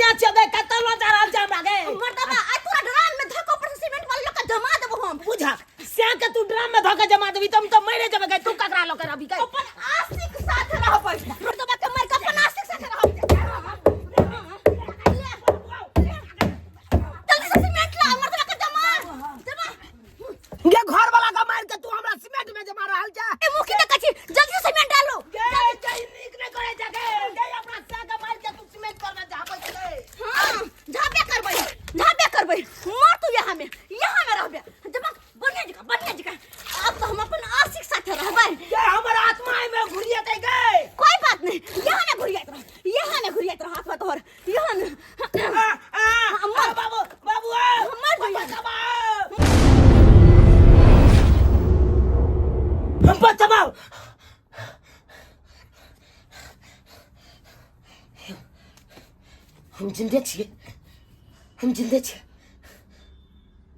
से चगे कतलो जरा जाम लागे मर्दबा आ तोरा ड्राम में धक्को पर सीमेंट वाला लोग का जमा देबो हम बुझा से के तू ड्राम में धके जमा देबी तुम तो मरे जब गए तू ककरा लो कर अभी गए अपन आशिक साथ रह पर मर्दबा के मार के अपन आशिक साथ रह जल्दी से सीमेंट ला मर्दबा के जमा ये घर वाला का मार के तू हमरा सीमेंट में जमा रहल जा ए मुखी ने कची जल्दी से सीमेंट डालो ये कहीं नीक नहीं करे जगे ये अपना से का मार के तू सीमेंट करना चाहबे छे हां झापे करबै मार तू यहाँ में रहबे जमा बढ़िया जगह अब तो हम अपन आशिक साथ रहबै ये हमर आत्मा में घुरियते गए कोई बात नहीं यहाँ में घुरियत रह आत्मा तोहर यहाँ में बाबू बाबू मर भैया हम बचाओ हम जिंदे छिए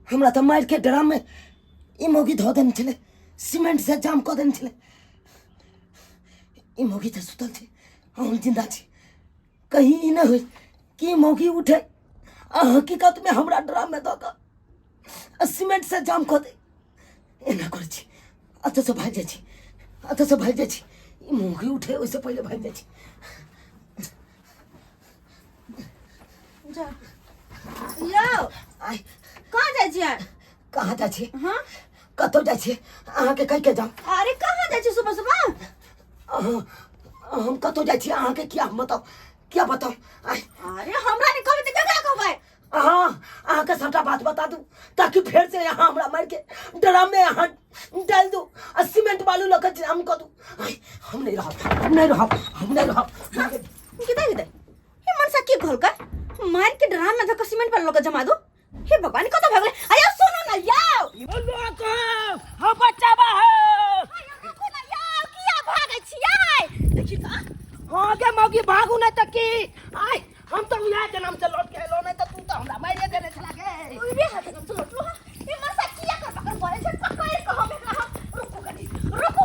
हमरा तो मार के ड्राम में ई मोगी धो देन छले सीमेंट से जाम क देन छले ई मोगी तो सुतल थी हम जिंदा छी कहीं ई न होई कि मोगी उठे हकीकत में हमरा ड्राम में धो के सीमेंट से जाम क दे एना कर छी अत से भाग जाय छी ई मोगी उठे ओइसे पहले भाग जाय छी जा यो आय कहाँ जाय छियै कहाँ जाय छी हां कतो जाय छी अहाँ के कह के जाम अरे कहाँ जाय छी सुबह हम कतो जाय छी अहाँ के क्या बताओ आय अरे हमरा नहीं कहबे त केकरा कहबै अहाँ के सबटा बात बता दूं ताकि फिर से यहाँ हमरा मार के ड्राम में यहाँ डाल दूं और सीमेंट बालू लगा जाम कर दूं हम नहीं रहब किधर ये मनसा की घोल कर मार के ड्राम में धक्का सीमेंट वाला लोग जमा दो हे भगवान कतो भागले आयो सुनो ना याओ लोग हम बचावा है देखो ना याओ किया भागै छियै देखि त आगे मौगी भागू नहीं तक की आय हम तो यहाँ के नाम से लौट के लो नहीं तो तू तो हमरा मारे देने चला गए ओरे हाथ कम से लौट लो ये मनसा किया कर पकड़ बोले से पकड़ के हमें कहा रुको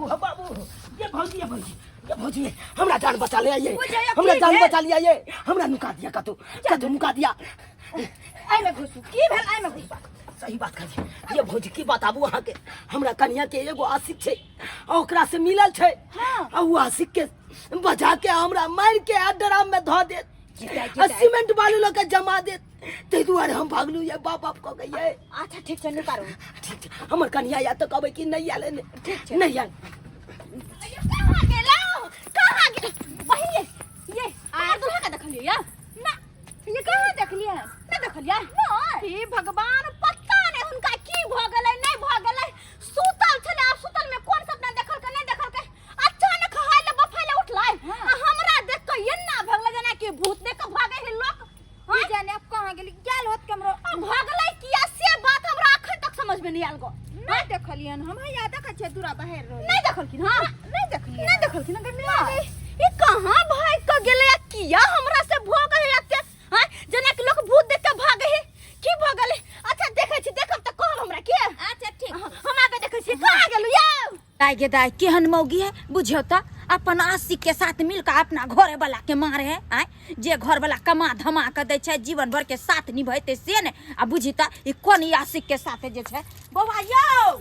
वहां बाबू ये भौजी हमरा जान बचा ले आइए हमरा जान बचा लिया ये हमरा नुका दिया कतु नुका दिया आई में घुसू की भेल आई में घुसबा सही बात कही ये भौजी की बात आबू अहाँ के हमरा कन्या के एगो आशिक छे ओकरा से मिलल छे आ वो आशिक के बजा के हमरा मार के ड्राम में धो दे सीमेंट बालू लगे जमा दे ते दुआरे हम भागलू ये बाप को गई है अच्छा ठीक छै निकारो ठीक छै हमर कन्या या तो कहबै कि नहीं आले ठीक छै नहीं आले कहाँ गेल वही ये आ दूल्हा का देखलिए या ना ये कहाँ देखलिए ना देखलिए हे भगवान पता नहीं उनका की भ गेलै नहीं भ गेलै सुतल छले आ सुतल में कोन सपना देखल के नहीं देखल के अचानक हाइले बफैले उठलै हमरा देख के एन्ना भगले जना कि भूत देख के भागे है लोग ई जाने अब कहाँ गेली गेल होत कमरो भगलै किया से बात हमरा अखन तक समझ में नहीं आल गो नहीं देखलियन हम याद देख छै दूरा बाहर रह नहीं देखलखिन हां नहीं देखलखिन अगर ये कहां भाग के गेले किया हमरा से भोग है एते हां जना के लोग भूत देख के भागे है की भ गेले अच्छा देखै छी देखब त कहब हमरा के अच्छा ठीक हम आगे देखै छी कहां गेलु यौ दाई केहन मौगी है बुझियो त अपन आशिक के साथ मिलकर अपना घर वाला के मारे है आय जे घर वाला कमा धमा के दे छै जीवन भर के साथ निभैते से ने आ बुझी त ई कोन आशिक के साथ जे छै बौआ यौ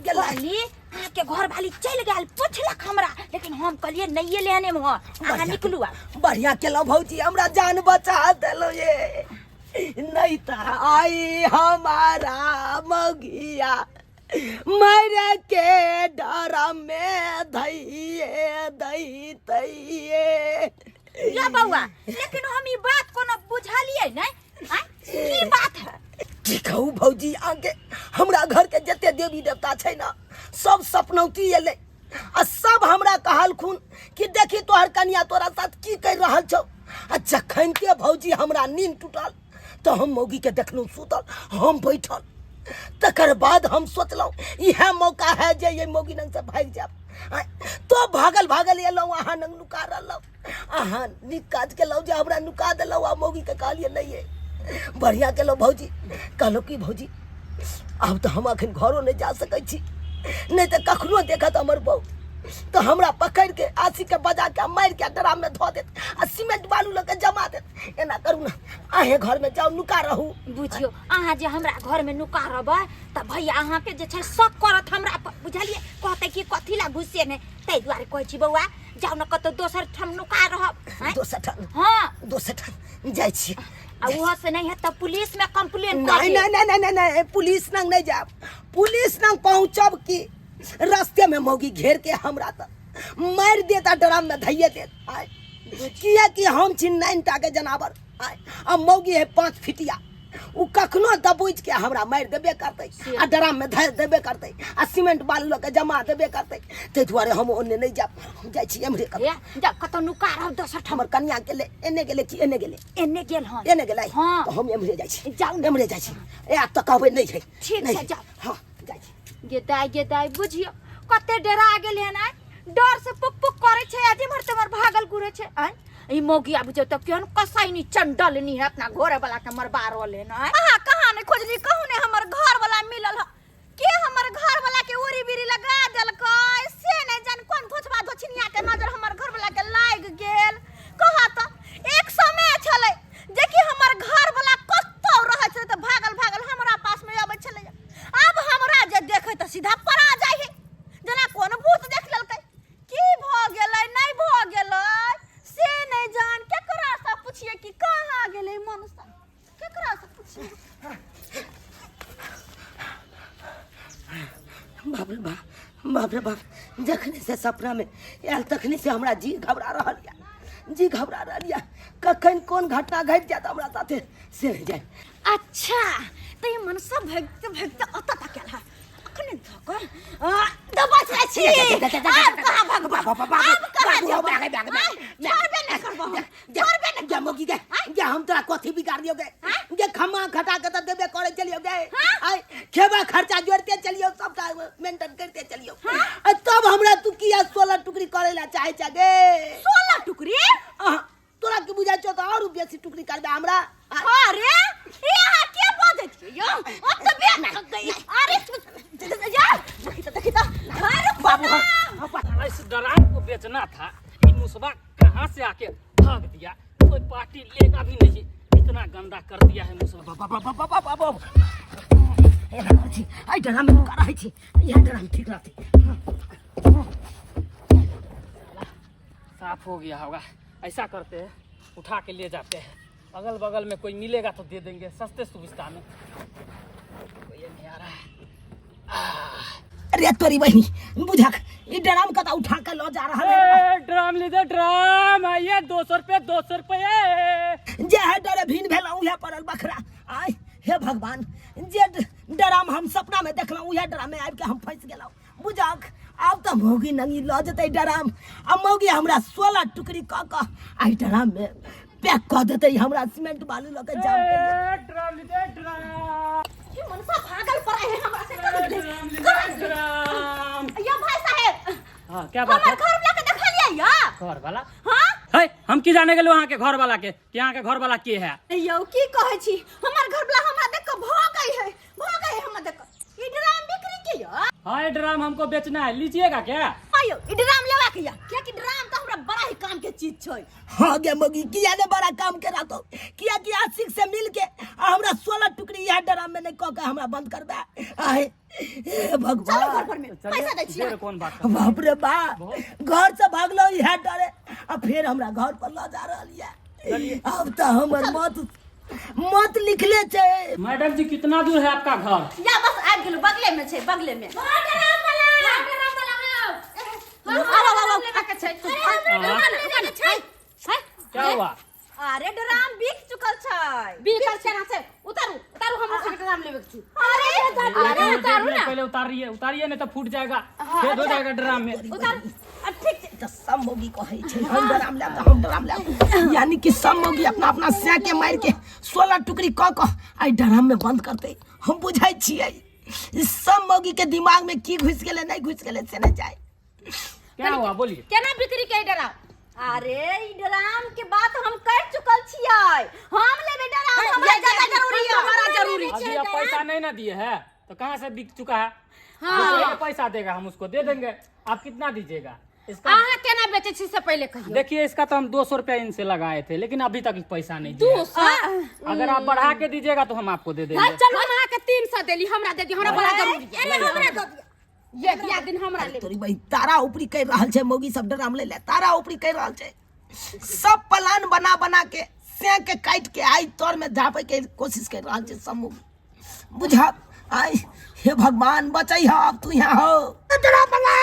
गेली के घर वाली चल गेल पूछलक हमरा लेकिन हम कहलिए नहीं लेने में आ निकलू बढ़िया केलो भौजी हमरा जान बचा देलो ये नहीं त आई हमारा मगिया मरे के डर में धइए या बौआ लेकिन हम ई बात कोनो बुझालिए नहीं की बात है ठीक है भौजी आगे हमरा घर के जते देवी देवता छै ना सब सपनौती एले आ सब हमरा कहलखुन कि देखी तोहर कन्या तोरा साथ की कर रहल छौ आ जखन के भौजी हमरा नींद टूटल तो हम मौगी के देखलू सुतल हम बैठल तकर बाद हम सोचलौ यह मौका है जे ये मौगी नंग से भाग जाब तो भागल एलो अहाँ नंग नुका रहलौ अहाँ नीक काज केलौ जे हमरा नुका देलौ आ मौगी के कहलिए नहीं है बढ़िया केलो भौजी कहलो कि भौजी अब तो हम अखन घरों नहीं जा सकै छी नहीं तो कखनो देखत हमर बहू तो हमरा पकड़ के आसी के बजा के मार के ड्राम में धो देत आ सीमेंट बालू लगे जमा देत। एना करू ना, आहे घर में जाओ नुका रहू। बुझियो अहाँ जे हमरा घर में नुका रहबै त भैया अहाँ के जे छै शक करत हमरा पर, बुझलिए? कहते कि कथी ला घुसे ने, तै दुआरे कहै छी बौआ जाउ न कतौ दोसर ठाम नुका रहब। दोसर ठाम, हां दोसर ठाम जाइ छी। आ उहो से नहीं है त पुलिस में कंप्लेन कर नहीं नहीं नहीं नहीं नहीं, पुलिस नंग नहीं जाब। पुलिस नंग पहुंचब की रास्ते में मौगी घेर के हमरा त मार देता, ड्राम में धइए देत। आय किया कि हम छी 9 टा के जनावर। आय अब मौगी है 5 फिटिया, उ कखनो दबोच के हमरा मार देबे करतै आ ड्राम में धर देबे करतै आ सीमेंट बालू लगे जमा देबे करतै। ते दुआरे हम ओने नहीं जाब, हम जाइ छी एमरे कर। जा कतौ नुका रहब दोसर ठाम। हमर कन्या गेले एने गेले कि एने गेले? एने गेल हन। एने गेलै हाँ। तो हम एमरे जाइ छी। जाउ न। एमरे जाइ छी। ए त कहबै नहीं छै। ठीक नहीं छै, जाउ। हां जाइ छी। गे दाई बुझियो कते डरा गेल है ना, डर से पुक पुक करे छे, अजी मर तमर भागल घुरे छे। आय ई मौगिया बुझियो त केहन कसाईनी चंडलनी है, अपना घरे वाला के मरबा रहले ना। हां कहां ने खोजली, कहू ने हमर घर वाला मिलल ह के हमर घर वाला के उरी बिरी लगा देलकै से नहीं जान कोन धोछबा धोछनिया के नजर हमर घर वाला के लाग गेल। कहा त एक समय छले जे कि हमर घर वाला कत्तो रहे छले त भागल भागल हमरा पास में आबै छले। अब हमरा जे देखे त सीधा परा जाय है, जना कोन भूत देख लेलकै। की भ गेलै नहीं भ गेलै से नहीं जान, केकरा से पूछिए कि कहां गेलै मनुष्य, केकरा से पूछिए? बाप रे बाप, बाप रे बाप, जखने से सपना में आयल तखने से हमरा जी घबरा रहल या, जी घबरा रहल या। कखन कोन घटना घट जात हमरा साथे से नहीं जाय। अच्छा तो ये मन सब भगते भगते अता तक आला कने धक दबा छै छी। अब कहां भगवा अब कहां जाओ भागे छोड़बे नहीं करबो, छोड़बे नहीं जा मोगी गे, जा हम तोरा कथी बिगाड़ दियो गे, जे खमा घटा के त देबे करे चलियो गे। आय खेबा खर्चा जोड़ते चलियो, सबटा मेंटेन करते चलियो। तब हमरा तू किया 16 टुकड़ी करेला चाहे छ गे? 16 टुकड़ी तोरा की बुझा छ त और बेसी टुकड़ी करबे हमरा? अरे यहाँ के बाजै छी यो, अब त बे गई। अरे यार देखी त अरे बाबू इस ड्राम को बेचना था, ये मुसबा कहाँ से आके भाग दिया, कोई पार्टी लेगा भी नहीं, इतना गंदा कर दिया है मुसबा। आई ड्राम में नुका रहे छी, यह ड्राम ठीक रहती। साफ हो गया होगा। ऐसा करते हैं, उठा के ले जाते हैं, अगल बगल में कोई मिलेगा तो दे देंगे सस्ते सुविस्ता में। कोई नहीं आ रहा है। अरे तोरी बहनी बुझा ई ड्राम कता उठा के लो जा रहा है। ड्राम लीजिए, ड्राम आइए, 200 रुपये 200 रुपये। जे है डरे भिन भेला उहे पड़ल बखरा। आय हे भगवान, जे ड्राम हम सपना में देखलौ उहे ड्राम में आबि के हम फंस गेलौ। बुझाक अब त मौगी नंगी ल जतै ड्राम, अब मौगी हमरा 16 टुकड़ी क आई ड्राम में पैक क देतै, हमरा सीमेंट बालू ल के जाम कर देतै। ड्राम लीजिए, ड्राम। ये मनसा भागल पड़ा है हमरा से। ड्राम। या भाई साहब, हाँ क्या बात हमर है? घर वाला के देखलिए या? घर वाला? हां है हम की जाने गेलो वहाँ के घर वाला के, यहाँ के घर वाला के है? यौ की कहै छी, हमर घर वाला हमरा देख के भागै है हमरा देख के। ई ड्राम बिक्री के या? हाँ ये ड्राम हमको बेचना है, लीजिएगा क्या? आयो ई ड्राम लेवा के या, क्या कि ड्राम तो हमरा बड़ा ही काम के चीज छै। हाँ गे मौगी, किया ने बड़ा काम के रातो, किया कि आशिक से मिल के हमरा 16 टुकड़ी यह ड्राम में नहीं क के हमरा बंद कर दे। आए हे भगवान, चलो घर पर में पैसा दै छी। देर कौन बात कर? बाप रे बाप, घर से भागलो यह डरे, अब फिर हमरा घर पर ला जा रहल है। अब तो हमर मत लिखले छे। मैडम जी कितना दूर है आपका घर? या बस आ गेलो, बगले में छै, बगले में। ड्राम वाला आके छै। क्या हुआ? अरे ड्राम बिक चुकल छै। बिकल छै ना से उतारू हम से ड्राम लेबे छी। अरे उतारू ना, पहले उतारिए नहीं तो फूट जाएगा, छेद हो जाएगा ड्राम में। उतार। ठीक छै तो सब मौगी कहे छे हम ड्राम ले, हम ड्राम ले, यानी कि सब मौगी अपना अपना से के मार के 16 टुकड़ी क आई ड्राम में बंद करते। हम बुझाई छियै सब मौगी के दिमाग में की घुस गेले नहीं घुस गेले से नहीं जाए। क्या हुआ बोलिए? केना बिक्री के ड्राम? अरे ई ड्राम के बात हम कर चुकल छियै, हम लेबे ड्राम, हमरा ज्यादा जरूरी है, हमरा जरूरी अभी छै। आप पैसा नहीं ना दिए है तो कहाँ से बिक चुका है? हाँ। पैसा देगा हम उसको दे देंगे। आप कितना दीजिएगा इसका? अहाँ केना बेचे छी से पहले कहियो। देखिए इसका तो हम 200 रुपया इनसे लगाए थे, लेकिन अभी तक पैसा नहीं दिया। 200 अगर आप बढ़ा के दीजिएगा तो हम आपको दे देंगे। चलो हम अहाँ के 300 देली, हमरा दे दियो, हमरा बड़ा जरूरी है। एने हमरा दे दियो, ये बिया दिन हमरा ले। तोरी भाई तारा ऊपरी कर रहल छे, मौगी सब ड्राम ले ले तारा ऊपरी कर रहल छे। सब प्लान बना बना के से के काट के आई तोर में झापे के कोशिश कर रहल छे सब मौगी। बुझा आई हे भगवान बचाई हो, अब तू यहाँ हो। तेरा बला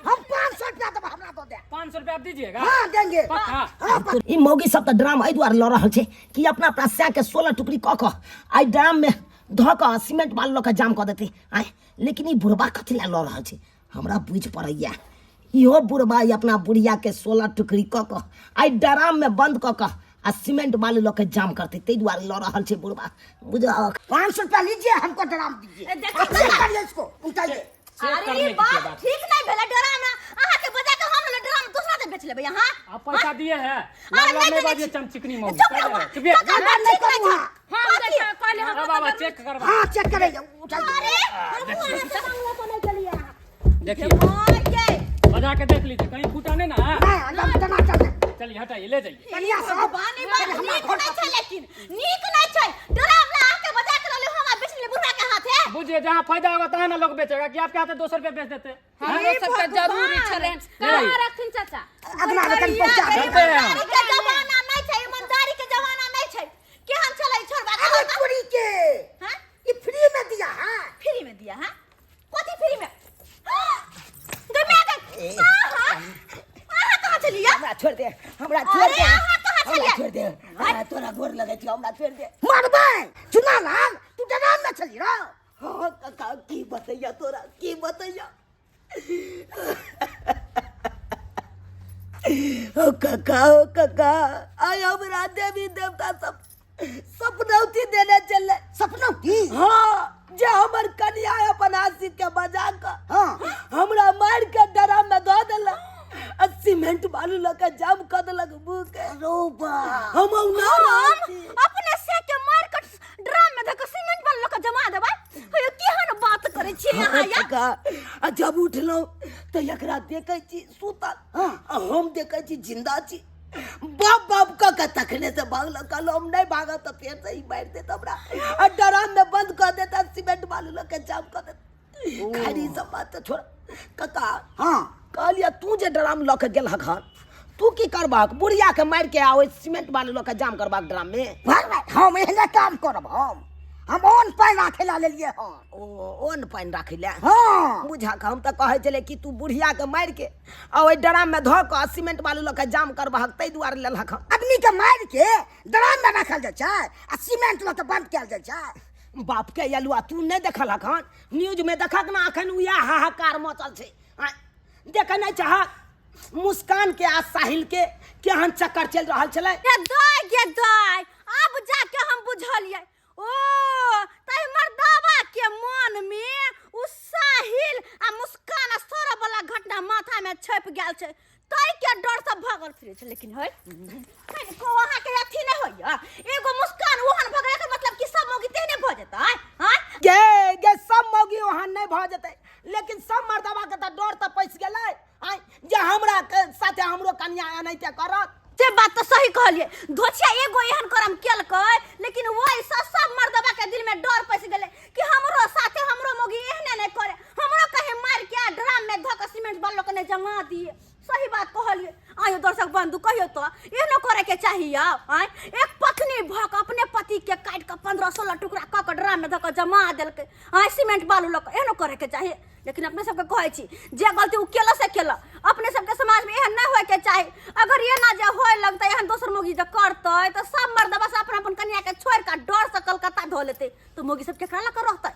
हम 500 रुपया देब, हमरा दो दे। 500 रुपया आप दीजिएगा? हां देंगे। पक्का? ई मौगी सब त ड्राम आई द्वार ल रहल छे कि अपना अपना से के 16 टुकड़ी क क आई ड्राम में ध क सीमेंट बालू ल के जाम क देती। आई लेकिन ई बुढ़बा कथि ला ल रहल छे हमरा बुझ पड़ैया। इहो बुढ़बा अपना बुढ़िया के 16 टुकड़ी क क आई ड्राम में बंद क क आ सीमेंट बालू ल के जाम करते, ते द्वार ल रहल छे बुढ़बा। बुझा 500 रुपया लीजिए, हमको ड्राम दीजिए। देखिए इसको उठाइए। अरे बात ठीक नहीं भेले ड्राम ना अहाँ के बजा के हम ड्राम दूसरा से बेच लेबे यहां। आप पैसा दिए हैं? नहीं बाजिए चमचिकनी मौगी। नहीं करूंगा। हम देखा कहले हम बाबा चेक करवा। हां चेक करेंगे, उठाइए। देखिए ये बजा के देख लीजिए, कहीं फूटा नहीं ना। नहीं अंदर टमाटर है। चलिए हटाइए, ले जाइए। कनिया सब बानी बात नीक नहीं छै, लेकिन नीक नहीं छै। ड्राम ला के बजा के ले हम बेच ले बुढ़ा के हाथ है। बुझिए जहाँ फायदा होगा तहाँ ना लोग बेचेगा कि आपके हाथ 200 रुपया बेच देते। हमरो सबके जरूरी छले। कहां रखथिन चाचा? अगला वेतन पहुंचा देते हैं। के जमाना नहीं छै, ईमानदारी के जमाना नहीं छै। केहन चलै छोड़बा अरे पूरी के हां ये फ्री में दिया है। फ्री में दिया है? कथी फ्री में? गमे के हां कहां चलिया? हमरा छोड़ दे, हमरा छोड़ दे, अहाँ कहाँ हमरा चलिए? छोड़ दे। हां तोरा गोर लगे छी, हमरा छोड़ दे। मारबे चुना लाल तू डराम में चली रहा। हां काका की बतैया तोरा, की बतैया। ओ काका आय हमरा देवी देवता सब सपनौती देने चले। सपनौती? हाँ, जे हमर कन्या अपन आशी के बजा के हमरा मार के ड्राम में धो देलक, सीमेंट बालू लके जाम कर देलक मुंह के। रोबा हम अपने से के मार के ड्राम में धक सीमेंट बालू लके जमा देबै। हे केहन बात करे छी अहाँ या? जब उठलौ तो एकरा देखै छी सुतल, हम देखै छी जिंदा छी। बाप बाप का तखने से भागल, कल हम नहीं भागा तो फिर से ही मार देता हमरा। ड्राम में बंद कर देता, सीमेंट बालू लके जाम कर देता। खाली सब बात तो छोड़ काका। हाँ कहलिया तू जे ड्राम ल के गेल हन, तू की करबाक? बुढ़िया के मार के आओ सीमेंट बालू ल के जाम करबाक ड्राम में? हम एहने काम करब। हम ओन पानी राखे ला लेलिए हन। ओ ओन पानी राखे ले? हां बुझा के हम त कहे चले कि तू बुढ़िया के मार के आ ओइ ड्राम में धो के सीमेंट बालू ल के जाम करबाक, तै दुआरे लेल हन। आदमी के मार के ड्राम में रखल जाय छै आ सीमेंट ल के बंद कैल जाय छै। बाप के यलुआ तू नहीं देखल हन? न्यूज में देखक ना अखन उया हाहाकार मचल छै। देखे नहीं चाह मुस्कान के आ साहिल के केहन चक्कर चल रहा छले। ये दाई अब जाके हम बुझलिए। ओ तै मर्दावा के मन में उ साहिल आ मुस्कान आ सोरा वाला घटना माथा में छप गेल छै, तै के डर से भागल फिरे छै। लेकिन है को वहां के अथी नहीं होइया, एगो मुस्कान ओहन भगले के मतलब कि सब मौगी तेने भ जेतै। हां गे सब मौगी ओहन नहीं भ जेतै, लेकिन सब मर्दावा के त डर त पैस गेलै। आई जे हमरा के साथे हमरो कन्या एनाइते करत। से बात तो सही कहलिए। धोछिया एगो एहन करम केलकै, लेकिन वही सब मर्दबा के दिल में डर पैस गेलै कि हमरो साथे हमरो मौगी एहने नहीं करे, हमरो कहे मार के ड्राम में धक सीमेंट बालू के नहीं जमा दिए। सही बात कहलिए। आयो दर्शक बंधु कहियो तो एहनो करे के चाहिए। आय एक पत्नी भक अपने पति के काट के 15-16 टुकड़ा क के ड्राम में धक जमा देलकै। आय सीमेंट बालू लक एहनो करे के चाहिए। लेकिन अपने सबके कहै छी जे गलती उ केला से केला, अपने सबके समाज में एहन नहीं होय के चाही। अगर ये ना जे होय लगतै एहन दोसर मौगी जे करतै तो सब मर्दबा से अपन कन्या के छोड़ के डर से कलकत्ता धो लेतै, तो मौगी सब केकरा ला कर रहतै?